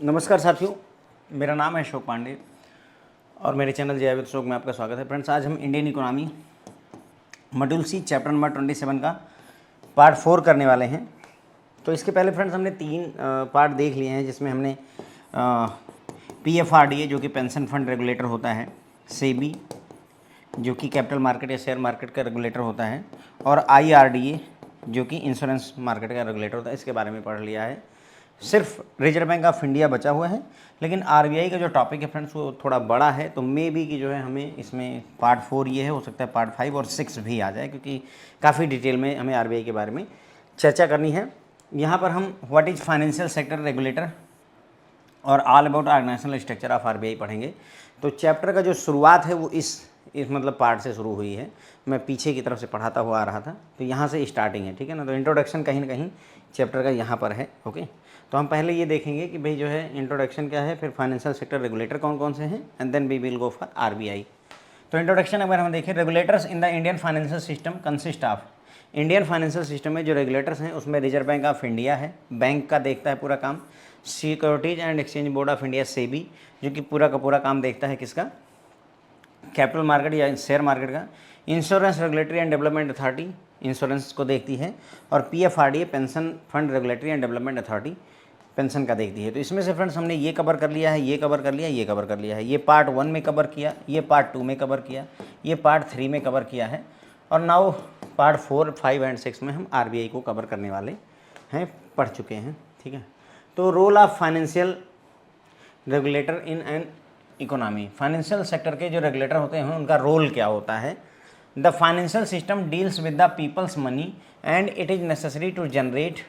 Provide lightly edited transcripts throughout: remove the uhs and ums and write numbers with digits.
नमस्कार साथियों, मेरा नाम है अशोक पांडे और मेरे चैनल जय विद अशोक में आपका स्वागत है। फ्रेंड्स, आज हम इंडियन इकोनॉमी मॉड्यूल सी चैप्टर नंबर 27 का पार्ट 4 करने वाले हैं। तो इसके पहले फ्रेंड्स हमने 3 पार्ट देख लिए हैं, जिसमें हमने PFRDA जो कि पेंशन फंड रेगुलेटर होता है, सेबी जो कि कैपिटल मार्केट या शेयर मार्केट का रेगुलेटर होता है, और IRDA जो कि इंश्योरेंस मार्केट का रेगुलेटर होता है, इसके बारे में पढ़ लिया है। सिर्फ रिजर्व बैंक ऑफ इंडिया बचा हुआ है, लेकिन RBI का जो टॉपिक है फ्रेंड्स वो थोड़ा बड़ा है, तो मे बी कि जो है हमें इसमें पार्ट 4 ये है, हो सकता है पार्ट 5 और 6 भी आ जाए, क्योंकि काफ़ी डिटेल में हमें RBI के बारे में चर्चा करनी है। यहाँ पर हम what is financial sector regulator और all about organisational structure of RBI पढ़ेंगे। तो चैप्टर का जो शुरुआत है वो इस मतलब पार्ट से शुरू हुई है। मैं पीछे की तरफ से पढ़ाता हुआ आ रहा था, तो यहाँ से स्टार्टिंग है, ठीक है ना। तो इंट्रोडक्शन कहीं ना कहीं चैप्टर का यहाँ पर है, ओके। तो हम पहले ये देखेंगे कि भाई जो है इंट्रोडक्शन क्या है, फिर फाइनेंशियल सेक्टर रेगुलेटर कौन कौन से हैं, and then we will go for RBI। तो इंट्रोडक्शन अगर हम देखें, regulators in the Indian financial system consist of, Indian financial system में जो रेगुलेटर्स हैं उसमें रिजर्व बैंक ऑफ इंडिया है, बैंक का देखता है पूरा काम। Securities and exchange board of India SEBI जो कि पूरा का पूरा काम देखता है किसका, कैपिटल मार्केट या शेयर मार्केट का। Insurance regulatory and development authority insurance को देखती है, और PFRDA pension fund regulatory and development authority pension का देखती है। तो इसमें से फ्रेंड्स हमने ये कवर कर लिया है, ये कवर कर लिया, ये कवर कर लिया है। ये पार्ट 1 में कवर किया, ये पार्ट 2 में कवर किया, ये पार्ट 3 में कवर किया है, और नाउ पार्ट 4, 5 एंड 6 में हम RBI को कवर करने वाले हैं, पढ़ चुके हैं, ठीक है। तो role of financial regulator in an economy, financial sector के जो रेगुलेटर होते हैं उनका रोल क्या होता है। The financial system deals with the people's money and it is necessary to generate,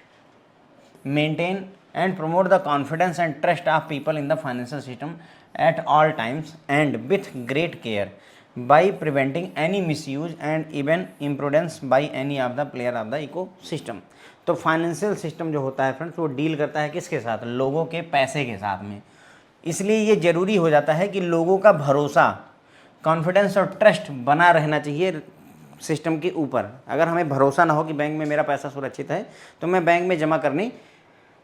maintain and promote the confidence and trust of people in the financial system at all times and with great care by preventing any misuse and even imprudence by any of the player of the ecosystem। तो financial system जो होता है friends वो deal करता है किसके साथ, लोगों के पैसे के साथ में। इसलिए ये ज़रूरी हो जाता है कि लोगों का भरोसा, कॉन्फिडेंस और ट्रस्ट बना रहना चाहिए सिस्टम के ऊपर। अगर हमें भरोसा ना हो कि बैंक में मेरा पैसा सुरक्षित है, तो मैं बैंक में जमा करने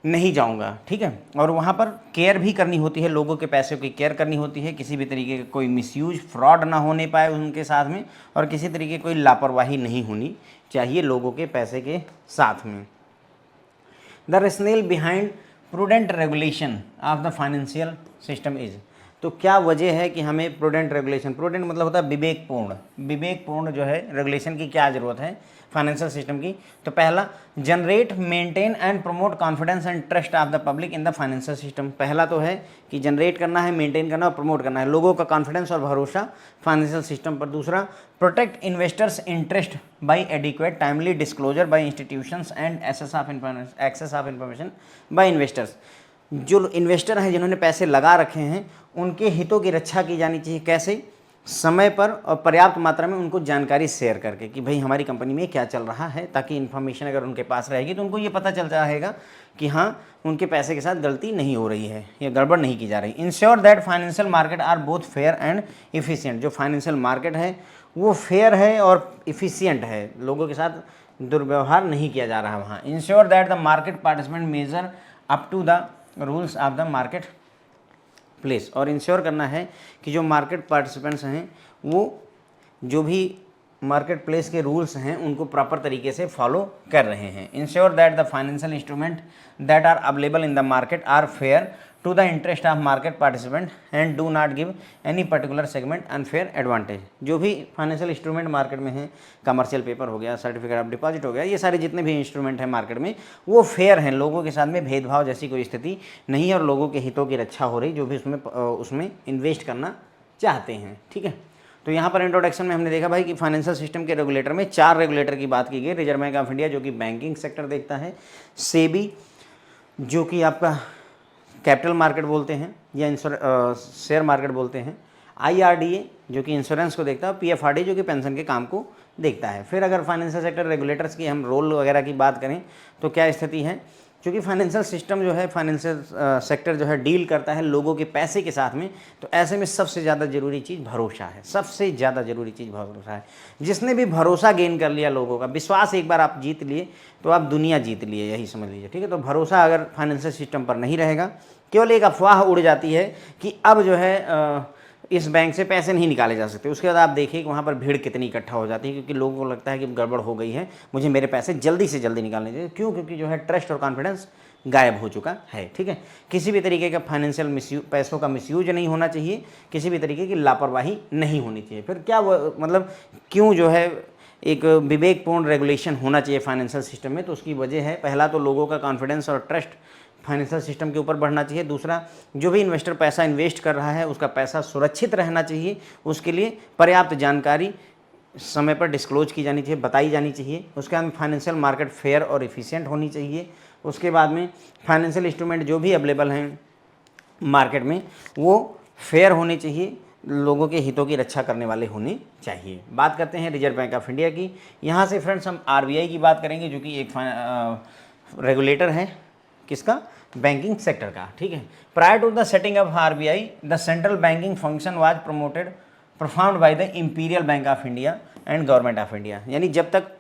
नहीं जाऊंगा, ठीक है। और वहाँ पर केयर भी करनी होती है, लोगों के पैसे की केयर करनी होती है, किसी भी तरीके का कोई मिसयूज, फ्रॉड ना होने पाए उनके साथ में, और किसी तरीके की कोई लापरवाही नहीं होनी चाहिए लोगों के पैसे के साथ में। The rational behind prudent regulation of the financial system is, तो क्या वजह है कि हमें प्रूडेंट रेगुलेशन, प्रूडेंट मतलब होता है विवेकपूर्ण, विवेकपूर्ण जो है रेगुलेशन की क्या ज़रूरत है फाइनेंशियल सिस्टम की। तो पहला, generate, maintain and promote confidence and trust of the public in the financial system. पहला तो है कि जनरेट करना है, मेंटेन करना और प्रमोट करना है लोगों का कॉन्फिडेंस और भरोसा फाइनेंशियल सिस्टम पर। दूसरा, protect investors interest by adequate timely disclosure by institutions and access of information by investors. जो इन्वेस्टर हैं जिन्होंने पैसे लगा रखे हैं उनके हितों की रक्षा की जानी चाहिए। कैसे, समय पर और पर्याप्त मात्रा में उनको जानकारी शेयर करके कि भाई हमारी कंपनी में क्या चल रहा है, ताकि इन्फॉर्मेशन अगर उनके पास रहेगी तो उनको ये पता चल जाएगा कि हाँ उनके पैसे के साथ गलती नहीं हो रही है या गड़बड़ नहीं की जा रही। Ensure that financial market are both fair and efficient, जो फाइनेंशियल मार्केट है वो फेयर है और इफिशियंट है, लोगों के साथ दुर्व्यवहार नहीं किया जा रहा वहाँ। Ensure that the market participant measure up to the rules of the market place, और इंश्योर करना है कि जो मार्केट पार्टिसिपेंट्स हैं वो जो भी मार्केट प्लेस के रूल्स हैं उनको प्रॉपर तरीके से फॉलो कर रहे हैं। Ensure that the financial instrument that are available in the market are fair to the interest of market participant and do not give any particular segment unfair advantage. जो भी financial instrument market में है, commercial paper हो गया, certificate of deposit हो गया, ये सारे जितने भी इंस्ट्रूमेंट हैं मार्केट में वो फेयर हैं, लोगों के साथ में भेदभाव जैसी कोई स्थिति नहीं है, और लोगों के हितों की रक्षा हो रही जो भी उसमें इन्वेस्ट करना चाहते हैं, ठीक है। तो यहाँ पर इंट्रोडक्शन में हमने देखा भाई कि फाइनेंशियल सिस्टम के रेगुलेटर में 4 रेगुलेटर की बात की गई। रिजर्व बैंक ऑफ इंडिया जो कि बैंकिंग सेक्टर देखता है, सेबी जो कि आपका कैपिटल मार्केट बोलते हैं या शेयर मार्केट बोलते हैं, IRDA जो कि इंश्योरेंस को देखता है, PFRDA जो कि पेंशन के काम को देखता है। फिर अगर फाइनेंशियल सेक्टर रेगुलेटर्स की हम रोल वगैरह की बात करें तो क्या स्थिति है क्योंकि फाइनेंशियल सिस्टम जो है, फाइनेंशियल सेक्टर जो है डील करता है लोगों के पैसे के साथ में, तो ऐसे में सबसे ज़्यादा ज़रूरी चीज़ भरोसा है, सबसे ज़्यादा ज़रूरी चीज़ भरोसा है। जिसने भी भरोसा गेन कर लिया लोगों का, विश्वास एक बार आप जीत लिए तो आप दुनिया जीत लिए, यही समझ लीजिए, ठीक है। तो भरोसा अगर फाइनेंशियल सिस्टम पर नहीं रहेगा, केवल एक अफवाह उड़ जाती है कि अब जो है इस बैंक से पैसे नहीं निकाले जा सकते, उसके बाद आप देखिए कि वहाँ पर भीड़ कितनी इकट्ठा हो जाती है, क्योंकि लोगों को लगता है कि गड़बड़ हो गई है, मुझे मेरे पैसे जल्दी से जल्दी निकालने चाहिए। क्यों? क्योंकि जो है ट्रस्ट और कॉन्फिडेंस गायब हो चुका है, ठीक है। किसी भी तरीके का फाइनेंशियल पैसों का मिसयूज नहीं होना चाहिए, किसी भी तरीके की लापरवाही नहीं होनी चाहिए। फिर क्या मतलब क्यों जो है एक विवेकपूर्ण रेगुलेशन होना चाहिए फाइनेंशियल सिस्टम में? तो उसकी वजह है, पहला तो लोगों का कॉन्फिडेंस और ट्रस्ट फाइनेंशियल सिस्टम के ऊपर बढ़ना चाहिए। दूसरा, जो भी इन्वेस्टर पैसा इन्वेस्ट कर रहा है उसका पैसा सुरक्षित रहना चाहिए, उसके लिए पर्याप्त जानकारी समय पर डिस्क्लोज की जानी चाहिए, बताई जानी चाहिए। उसके बाद फाइनेंशियल मार्केट फेयर और इफ़िशिएंट होनी चाहिए। उसके बाद में फाइनेंशियल इंस्ट्रूमेंट जो भी अवेलेबल हैं मार्केट में वो फेयर होने चाहिए, लोगों के हितों की रक्षा करने वाले होने चाहिए। बात करते हैं रिजर्व बैंक ऑफ इंडिया की। यहाँ से फ्रेंड्स हम आरबीआई की बात करेंगे, जो कि एक रेगुलेटर है, किसका? बैंकिंग सेक्टर का, ठीक है। Prior to the setting of RBI, the central banking function was performed by the Imperial Bank of India and Government of India. यानी जब तक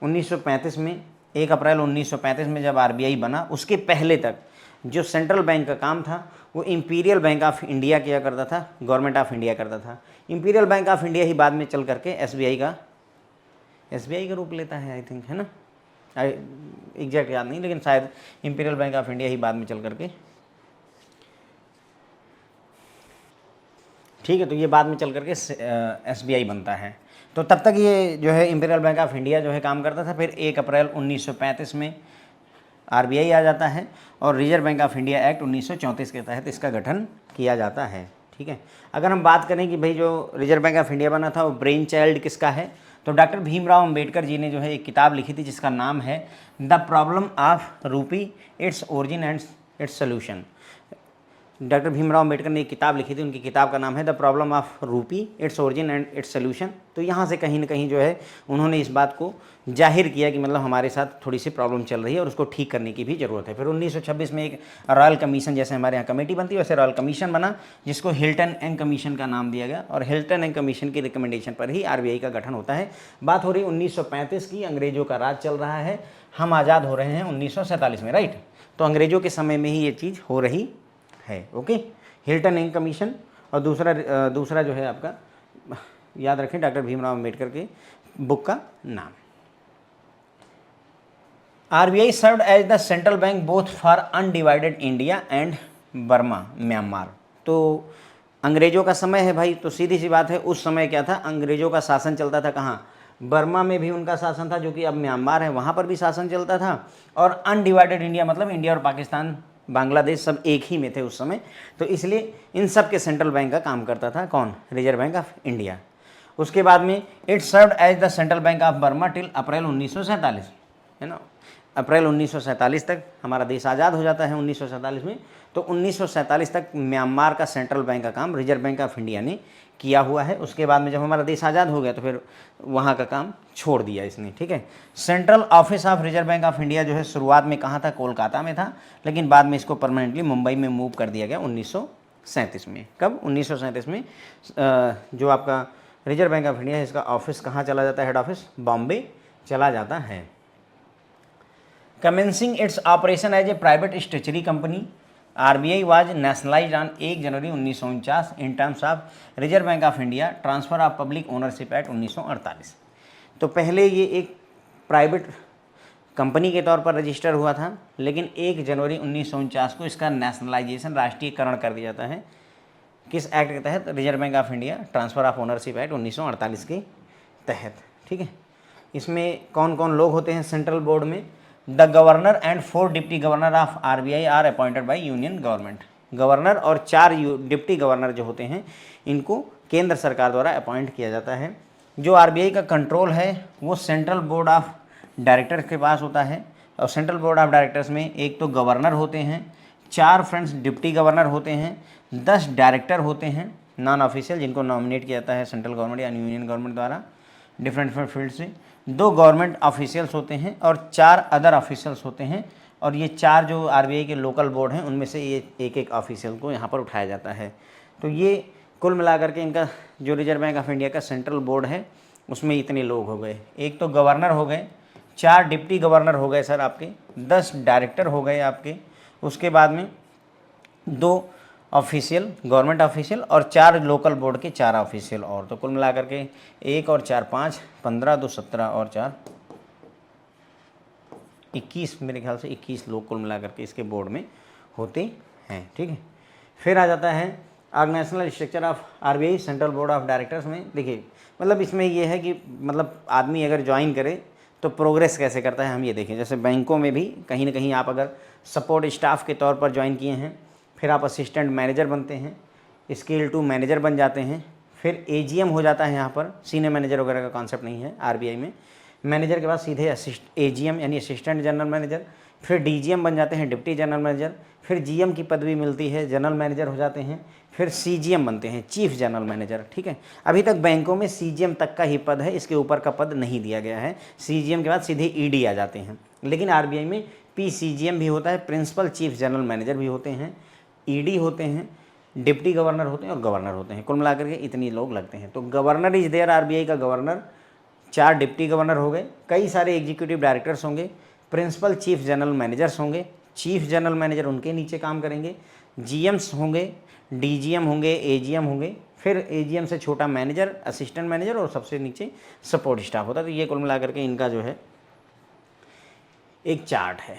1935 में, 1 अप्रैल 1935 में जब आरबीआई बना, उसके पहले तक जो सेंट्रल बैंक का काम था वो इंपीरियल बैंक ऑफ इंडिया किया करता था, गवर्नमेंट ऑफ इंडिया करता था। इंपीरियल बैंक ऑफ इंडिया ही बाद में चल करके एसबीआई का रूप लेता है, आई थिंक, है ना, एग्जैक्ट याद नहीं, लेकिन शायद इंपीरियल बैंक ऑफ इंडिया ही बाद में चल करके, ठीक है। तो ये बाद में चल करके एसबीआई बनता है। तो तब तक ये जो है इंपीरियल बैंक ऑफ इंडिया जो है काम करता था। फिर 1 अप्रैल 1935 में आरबीआई आ जाता है और reserve Bank of India act 1934 के तहत इसका गठन किया जाता है, ठीक है। अगर हम बात करें कि भाई जो रिजर्व बैंक ऑफ इंडिया बना था वो ब्रेन चाइल्ड किसका है, तो डॉक्टर भीमराव अंबेडकर जी ने जो है एक किताब लिखी थी जिसका नाम है द प्रॉब्लम ऑफ रूपी, its origin and its solution. Doctor Bhimrao Ambedkar ने एक किताब लिखी थी, उनकी किताब का नाम है द प्रॉब्लम ऑफ रूपी, its origin and its solution. तो यहाँ से कहीं ना कहीं जो है उन्होंने इस बात को जाहिर किया कि मतलब हमारे साथ थोड़ी सी प्रॉब्लम चल रही है और उसको ठीक करने की भी ज़रूरत है। फिर 1926 में एक रॉयल कमीशन, जैसे हमारे यहाँ कमेटी बनती है वैसे रॉयल कमीशन बना, जिसको हिल्टन एंड कमीशन का नाम दिया गया, और हिल्टन एंड कमीशन की रिकमेंडेशन पर ही आरबीआई का गठन होता है। बात हो रही 1935 की, अंग्रेजों का राज चल रहा है, हम आज़ाद हो रहे हैं 1947 में, राइट। तो अंग्रेजों के समय में ही ये चीज़ हो रही है, ओके। हिल्टन एंड कमीशन, और दूसरा जो है आपका, याद रखें डॉक्टर भीमराव अंबेडकर के बुक का नाम। RBI served as the central bank both for undivided India and Burma, Myanmar. तो अंग्रेजों का समय है भाई, तो सीधी सी बात है, उस समय क्या था, अंग्रेजों का शासन चलता था कहाँ? बर्मा में भी उनका शासन था, जो कि अब म्यांमार है, वहाँ पर भी शासन चलता था। और अनडिवाइडेड इंडिया मतलब इंडिया और पाकिस्तान, बांग्लादेश सब एक ही में थे उस समय। तो इसलिए इन सब के सेंट्रल बैंक का काम करता था कौन? Reserve Bank of India. उसके बाद में it served as the central bank of Burma till April 1947, है ना। अप्रैल 1947 तक हमारा देश आज़ाद हो जाता है 1947 में। तो 1947 तक म्यांमार का सेंट्रल बैंक का काम रिजर्व बैंक ऑफ इंडिया ने किया हुआ है। उसके बाद में जब हमारा देश आज़ाद हो गया तो फिर वहाँ का काम छोड़ दिया इसने, ठीक है। Central office of Reserve Bank of India जो है शुरुआत में कहाँ था? कोलकाता में था, लेकिन बाद में इसको परमानेंटली मुंबई में मूव कर दिया गया 1937 में। कब? 1937 में जो आपका रिजर्व बैंक ऑफ इंडिया है इसका ऑफिस कहाँ चला जाता है? हेड ऑफिस बॉम्बे चला जाता है। Commencing its operation as a private statutory company, RBI was nationalised on 1 January 1949 in terms of Reserve Bank of India, transfer of public ownership act 1948। तो पहले ये एक प्राइवेट कंपनी के तौर पर रजिस्टर हुआ था, लेकिन 1 जनवरी 1949 को इसका नेशनलाइजेशन, राष्ट्रीयकरण कर दिया जाता है। किस एक्ट के तहत? Reserve Bank of India transfer of ownership act 1948 के तहत, ठीक है। इसमें कौन कौन लोग होते हैं सेंट्रल बोर्ड में? The governor and 4 deputy governor of RBI are appointed by union government. Governor और 4 डिप्टी गवर्नर जो होते हैं इनको केंद्र सरकार द्वारा अपॉइंट किया जाता है। जो आरबीआई का कंट्रोल है वो सेंट्रल बोर्ड ऑफ डायरेक्टर्स के पास होता है, और सेंट्रल बोर्ड ऑफ डायरेक्टर्स में एक तो गवर्नर होते हैं, 4 फ्रेंड्स डिप्टी गवर्नर होते हैं, 10 डायरेक्टर होते हैं नॉन ऑफिशियल, जिनको नॉमिनेट किया जाता है सेंट्रल गवर्नमेंट या यूनियन गवर्नमेंट द्वारा डिफरेंट फील्ड से, 2 गवर्नमेंट ऑफिशियल्स होते हैं और 4 अदर ऑफिशियल्स होते हैं, और ये 4 जो आरबीआई के लोकल बोर्ड हैं उनमें से ये एक एक ऑफिशियल को यहाँ पर उठाया जाता है। तो ये कुल मिलाकर के इनका जो रिजर्व बैंक ऑफ इंडिया का सेंट्रल बोर्ड है उसमें इतने लोग हो गए। एक तो गवर्नर हो गए, 4 डिप्टी गवर्नर हो गए सर आपके, 10 डायरेक्टर हो गए आपके, उसके बाद में 2 ऑफिशियल गवर्नमेंट ऑफिशियल और 4 लोकल बोर्ड के 4 ऑफिशियल और, तो कुल मिलाकर के 1 और 4 5, 15 2 17 और 4 21, मेरे ख्याल से 21 लोग कुल मिलाकर के इसके बोर्ड में होते हैं। ठीक है, फिर आ जाता है organisational structure of RBI central board of directors में। देखिए मतलब इसमें ये है कि मतलब आदमी अगर ज्वाइन करे तो प्रोग्रेस कैसे करता है हम ये देखें। जैसे बैंकों में भी कहीं ना कहीं आप अगर सपोर्ट स्टाफ के तौर पर ज्वाइन किए हैं, फिर आप असिस्टेंट मैनेजर बनते हैं, स्केल 2 मैनेजर बन जाते हैं, फिर एजीएम हो जाता है। यहाँ पर सीनियर मैनेजर वगैरह का कॉन्सेप्ट नहीं है आरबीआई में। मैनेजर के बाद सीधे एजीएम यानी असिस्टेंट जनरल मैनेजर, फिर डीजीएम बन जाते हैं डिप्टी जनरल मैनेजर, फिर जीएम की पदवी मिलती है, जनरल मैनेजर हो जाते हैं, फिर सीजीएम बनते हैं, चीफ जनरल मैनेजर। ठीक है, अभी तक बैंकों में सीजीएम तक का ही पद है, इसके ऊपर का पद नहीं दिया गया है। सीजीएम के बाद सीधे ईडी आ जाते हैं। लेकिन आरबीआई में पीसीजीएम भी होता है, प्रिंसिपल चीफ जनरल मैनेजर भी होते हैं, ईडी होते हैं, डिप्टी गवर्नर होते हैं और गवर्नर होते हैं। कुल मिलाकर के इतनी लोग लगते हैं। तो गवर्नर इज देयर, आरबीआई का गवर्नर, 4 डिप्टी गवर्नर हो गए, कई सारे एग्जीक्यूटिव डायरेक्टर्स होंगे, प्रिंसिपल चीफ जनरल मैनेजर्स होंगे, चीफ जनरल मैनेजर उनके नीचे काम करेंगे, जीएम्स होंगे, डीजीएम होंगे, एजीएम होंगे, फिर एजीएम से छोटा मैनेजर, असिस्टेंट मैनेजर और सबसे नीचे सपोर्ट स्टाफ होता है। तो ये कुल मिलाकर के इनका जो है एक चार्ट है।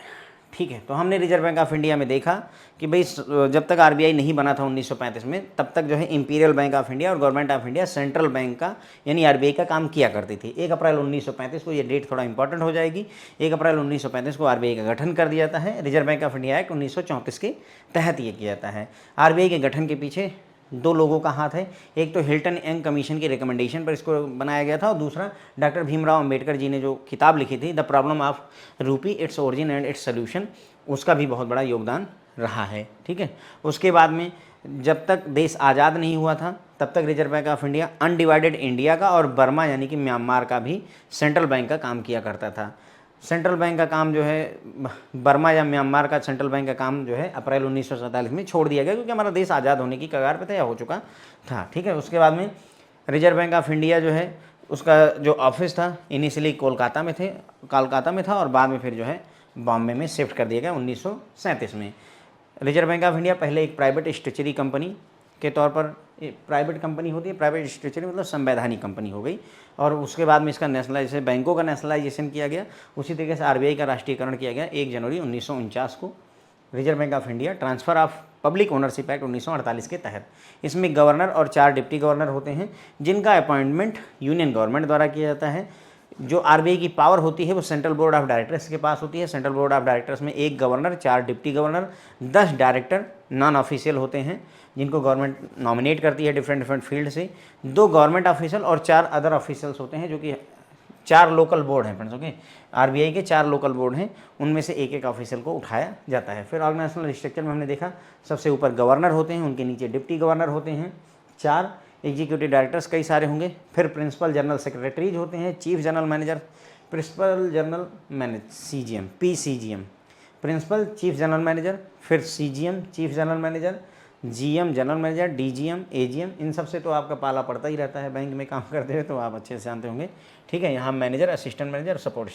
ठीक है, तो हमने रिजर्व बैंक ऑफ इंडिया में देखा कि भाई जब तक आरबीआई नहीं बना था 1935 में, तब तक जो है इंपीरियल बैंक ऑफ इंडिया और government of India central bank का यानी आरबीआई का काम किया करती थी। 1 अप्रैल 1935 को, ये डेट थोड़ा इंपॉर्टेंट हो जाएगी, 1 अप्रैल 1935 को आरबीआई का गठन कर दिया जाता है। Reserve Bank of India act 1934 के तहत ये किया जाता है। आरबीआई के गठन के पीछे 2 लोगों का हाथ है। एक तो हिल्टन यंग कमीशन की रिकमेंडेशन पर इसको बनाया गया था और दूसरा डॉक्टर भीमराव अंबेडकर जी ने जो किताब लिखी थी द प्रॉब्लम ऑफ रूपी, its origin and its solution, उसका भी बहुत बड़ा योगदान रहा है। ठीक है, उसके बाद में जब तक देश आज़ाद नहीं हुआ था तब तक reserve Bank of India undivided India का और बर्मा यानी कि म्यांमार का भी सेंट्रल बैंक का काम किया करता था। सेंट्रल बैंक का काम जो है बर्मा या म्यांमार का सेंट्रल बैंक का काम जो है अप्रैल 1947 में छोड़ दिया गया, क्योंकि हमारा देश आज़ाद होने की कगार पे था या हो चुका था। ठीक है, उसके बाद में रिजर्व बैंक ऑफ इंडिया जो है उसका जो ऑफिस था इनिशियली कोलकाता में था और बाद में फिर जो है बॉम्बे में शिफ्ट कर दिया गया 1937 में। रिजर्व बैंक ऑफ इंडिया पहले एक प्राइवेट स्टेचुरी कंपनी के तौर पर, प्राइवेट कंपनी होती है, प्राइवेट स्टेचुरी मतलब संवैधानिक कंपनी हो गई, और उसके बाद में इसका नेशनलाइजेशन, बैंकों का नेशनलाइजेशन किया गया। उसी तरीके से आरबीआई का राष्ट्रीयकरण किया गया 1 जनवरी 1949 को। Reserve Bank of India transfer of public ownership act 1948 के तहत। इसमें गवर्नर और 4 डिप्टी गवर्नर होते हैं जिनका अपॉइंटमेंट यूनियन गवर्नमेंट द्वारा किया जाता है। जो आरबीआई की पावर होती है वो सेंट्रल बोर्ड ऑफ डायरेक्टर्स के पास होती है। सेंट्रल बोर्ड ऑफ डायरेक्टर्स में 1 governor, 4 deputy governor, 10 director non official होते हैं जिनको गवर्नमेंट नॉमिनेट करती है डिफरेंट फील्ड से, 2 गवर्नमेंट ऑफिशियल और 4 अदर ऑफिशियल्स होते हैं, जो कि 4 लोकल बोर्ड हैं फ्रेंड्स। ओके, आरबीआई के 4 लोकल बोर्ड हैं, उनमें से एक ऑफिशियल को उठाया जाता है। फिर ऑर्गेनाइजेशनल स्ट्रक्चर में हमने देखा सबसे ऊपर गवर्नर होते हैं, उनके नीचे डिप्टी गवर्नर होते हैं, 4 एग्जीक्यूटिव डायरेक्टर्स कई सारे होंगे, फिर प्रिंसिपल जनरल सेक्रेटरीज होते हैं, chief general manager, principal general manager CGM, PCGM, principal chief general manager, फिर CGM chief general manager, GM general manager, DGM, AGM, इन सब से तो आपका पाला पड़ता ही रहता है बैंक में काम करते हुए, तो आप अच्छे से जानते होंगे। ठीक है, यहाँ manager, assistant manager, support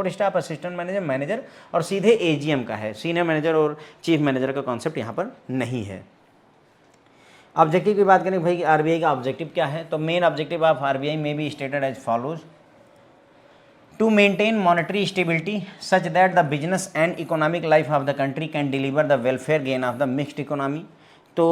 staff, assistant manager और सीधे एजीएम का है। सीनियर मैनेजर और चीफ मैनेजर का कॉन्सेप्ट यहाँ पर नहीं है। ऑब्जेक्टिव की बात करें भाई कि आरबीआई का ऑब्जेक्टिव क्या है, तो main objective of RBI may be stated as follows: to maintain monetary stability such that the business and economic life of the country can deliver the welfare gain of the mixed economy. तो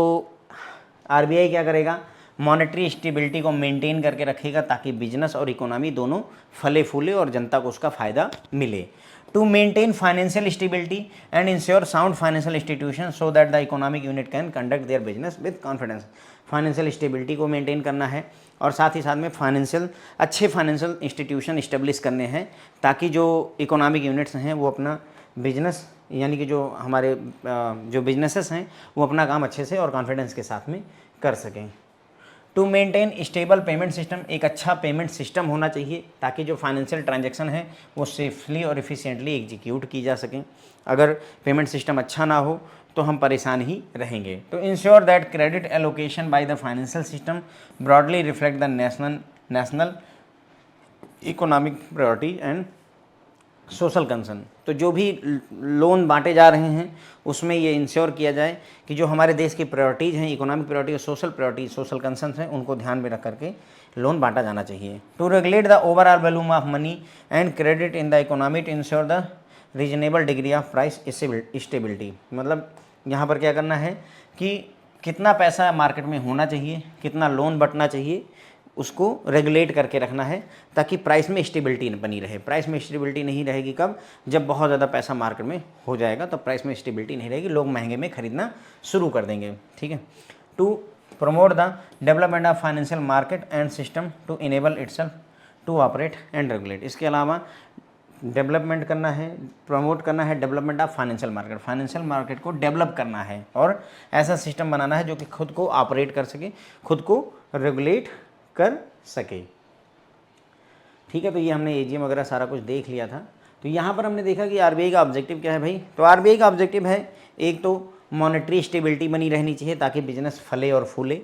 RBI क्या करेगा, monetary stability को maintain करके रखेगा ताकि business और economy दोनों फले फूले और जनता को उसका फ़ायदा मिले। To maintain financial stability and ensure sound financial institution so that the economic unit can conduct their business with confidence. Financial stability को मेंटेन करना है और साथ ही साथ में अच्छे फाइनेंशियल इंस्टीट्यूशन इस्टेब्लिश करने हैं ताकि जो इकोनॉमिक यूनिट्स हैं वो अपना बिजनेस यानी कि जो हमारे जो बिजनेसेस हैं वो अपना काम अच्छे से और कॉन्फिडेंस के साथ में कर सकें। To maintain stable payment system, एक अच्छा पेमेंट सिस्टम होना चाहिए ताकि जो फाइनेंशियल ट्रांजैक्शन है वो सेफली और इफ़िशिएंटली एग्जीक्यूट की जा सकें। अगर पेमेंट सिस्टम अच्छा ना हो तो हम परेशान ही रहेंगे। तो ensure that credit allocation by the financial system broadly reflect the national economic priority and social concern. तो जो भी लोन बांटे जा रहे हैं उसमें ये इंश्योर किया जाए कि जो हमारे देश की प्रायोरिटीज़ हैं, इकोनॉमिक प्रायोरिटी और सोशल प्रायोरिटी, सोशल कंसर्न्स हैं, उनको ध्यान में रख करके लोन बांटा जाना चाहिए। To regulate the overall volume of money and credit in the economy to ensure the reasonable degree of price stability. मतलब यहाँ पर क्या करना है कि कितना पैसा मार्केट में होना चाहिए, कितना लोन बंटना चाहिए, उसको रेगुलेट करके रखना है ताकि प्राइस में स्टेबिलिटी बनी रहे। प्राइस में स्टेबिलिटी नहीं रहेगी कब? जब बहुत ज़्यादा पैसा मार्केट में हो जाएगा तो प्राइस में स्टेबिलिटी नहीं रहेगी, लोग महंगे में खरीदना शुरू कर देंगे। ठीक है। To promote the development of financial market and system to enable itself to operate and regulate. इसके अलावा डेवलपमेंट करना है, प्रमोट करना है development of financial market, financial market को डेवलप करना है और ऐसा सिस्टम बनाना है जो कि खुद को ऑपरेट कर सके, खुद को रेगुलेट कर सके। ठीक है। तो ये हमने एजीएम वगैरह सारा कुछ देख लिया था। तो यहाँ पर हमने देखा कि आरबीआई का ऑब्जेक्टिव क्या है भाई। तो आरबीआई का ऑब्जेक्टिव है, एक तो मॉनेटरी स्टेबिलिटी बनी रहनी चाहिए ताकि बिजनेस फले और फूले,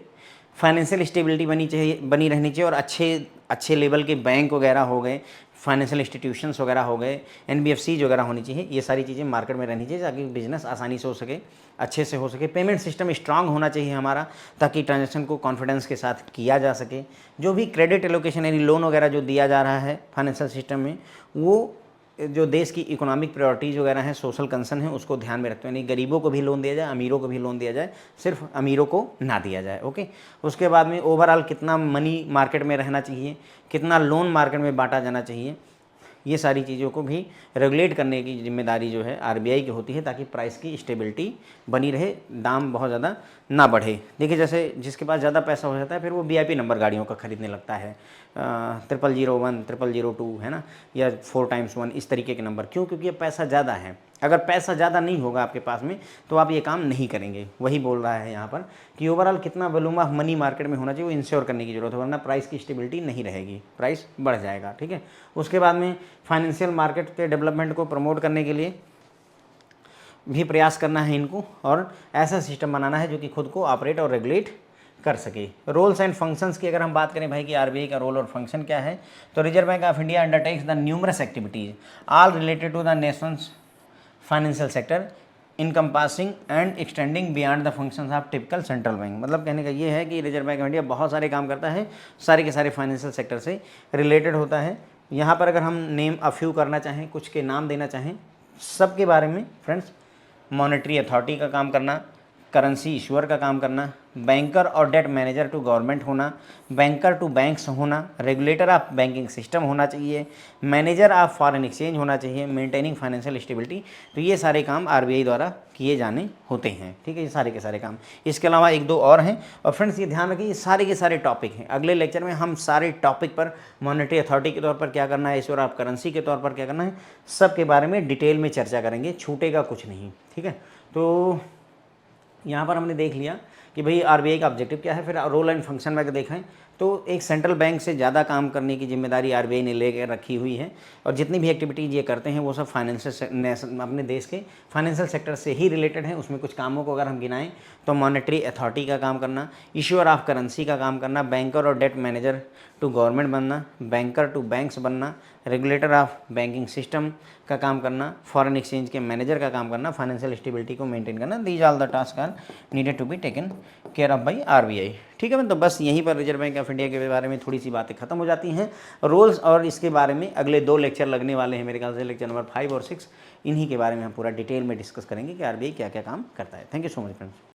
फाइनेंशियल स्टेबिलिटी बनी रहनी चाहिए और अच्छे लेवल के बैंक वगैरह हो गए, फाइनेंशियल इंस्टीट्यूशंस वगैरह हो गए, एनबीएफसीज वगैरह होनी चाहिए। ये सारी चीज़ें मार्केट में रहनी चाहिए ताकि बिजनेस आसानी से हो सके, अच्छे से हो सके। पेमेंट सिस्टम स्ट्रांग होना चाहिए हमारा ताकि ट्रांजैक्शन को कॉन्फिडेंस के साथ किया जा सके। जो भी क्रेडिट एलोकेशन यानी लोन वगैरह जो दिया जा रहा है फाइनेंशियल सिस्टम में, वो जो देश की इकोनॉमिक प्रायोरिटीज़ वगैरह हैं, सोशल कंसर्न है, उसको ध्यान में रखते हुए यानी गरीबों को भी लोन दिया जाए, अमीरों को भी लोन दिया जाए, सिर्फ अमीरों को ना दिया जाए। ओके। उसके बाद में ओवरऑल कितना मनी मार्केट में रहना चाहिए, कितना लोन मार्केट में बांटा जाना चाहिए, ये सारी चीज़ों को भी रेगुलेट करने की जिम्मेदारी जो है आरबीआई की होती है ताकि प्राइस की स्टेबिलिटी बनी रहे, दाम बहुत ज़्यादा ना बढ़े। देखिए जैसे जिसके पास ज़्यादा पैसा हो जाता है फिर वो वीआईपी नंबर गाड़ियों का खरीदने लगता है, 0001, 0002 है ना, या 4x1 इस तरीके के नंबर। क्यों? क्योंकि ये पैसा ज़्यादा है। अगर पैसा ज़्यादा नहीं होगा आपके पास में तो आप ये काम नहीं करेंगे। वही बोल रहा है यहाँ पर कि ओवरऑल कितना वॉल्यूम ऑफ मनी मार्केट में होना चाहिए वो इंश्योर करने की जरूरत है, वरना प्राइस की स्टेबिलिटी नहीं रहेगी, प्राइस बढ़ जाएगा। ठीक है। उसके बाद में फाइनेंशियल मार्केट के डेवलपमेंट को प्रमोट करने के लिए भी प्रयास करना है इनको और ऐसा सिस्टम बनाना है जो कि खुद को ऑपरेट और रेगुलेट कर सके। रोल्स एंड फंक्शंस की अगर हम बात करें भाई कि आरबीआई का रोल और फंक्शन क्या है, तो Reserve Bank of India undertakes the numerous activities all related to the nation's financial sector encompassing and extending beyond the functions of typical central bank. मतलब कहने का ये है कि रिजर्व बैंक ऑफ इंडिया बहुत सारे काम करता है, सारे के सारे फाइनेंशियल सेक्टर से रिलेटेड होता है। यहाँ पर अगर हम नेम अ फ्यू करना चाहें, कुछ के नाम देना चाहें सब के बारे में फ्रेंड्स, मॉनेटरी अथॉरिटी का काम करना, करेंसी इशूअर का काम करना, बैंकर और डेट मैनेजर टू गवर्नमेंट होना, बैंकर टू बैंक्स होना, रेगुलेटर ऑफ बैंकिंग सिस्टम होना चाहिए, मैनेजर ऑफ फॉरेन एक्सचेंज होना चाहिए, मेंटेनिंग फाइनेंशियल स्टेबिलिटी। तो ये सारे काम आरबीआई द्वारा किए जाने होते हैं। ठीक है, ये सारे के सारे काम। इसके अलावा एक दो और हैं। और फ्रेंड्स ये ध्यान रखिए, ये सारे के सारे टॉपिक हैं। अगले लेक्चर में हम सारे टॉपिक पर मॉनेटरी अथॉरिटी के तौर पर क्या करना है, इशूअर ऑफ करेंसी के तौर पर क्या करना है, सब के बारे में डिटेल में चर्चा करेंगे, छूटेगा कुछ नहीं। ठीक है। तो यहाँ पर हमने देख लिया कि भाई आरबीआई का ऑब्जेक्टिव क्या है। फिर रोल एंड फंक्शन में अगर देखें तो एक सेंट्रल बैंक से ज़्यादा काम करने की जिम्मेदारी आरबीआई ने लेकर रखी हुई है और जितनी भी एक्टिविटीज़ ये करते हैं वो सब फाइनेंशियल अपने देश के फाइनेंशियल सेक्टर से ही रिलेटेड है। उसमें कुछ कामों को अगर हम गिनाएं तो मॉनेटरी अथॉरिटी का काम करना, इशूअर ऑफ करेंसी का काम करना, बैंकर और डेट मैनेजर टू गवर्नमेंट बनना, बैंकर टू बैंक्स बनना, रेगुलेटर ऑफ बैंकिंग सिस्टम का काम करना, फॉरेन एक्सचेंज के मैनेजर का काम करना, फाइनेंशियल स्टेबिलिटी को मेंटेन करना। These all the task are needed to be taken care of by RBI. ठीक है। तो बस यहीं पर रिजर्व बैंक ऑफ इंडिया के बारे में थोड़ी सी बातें खत्म हो जाती हैं। रोल्स और इसके बारे में अगले 2 लेक्चर लगने वाले हैं मेरे ख्याल से, लेक्चर नंबर 5 और 6। इन्हीं के बारे में हम पूरा डिटेल में डिस्कस करेंगे कि आरबीआई क्या क्या काम करता है। Thank you so much friends.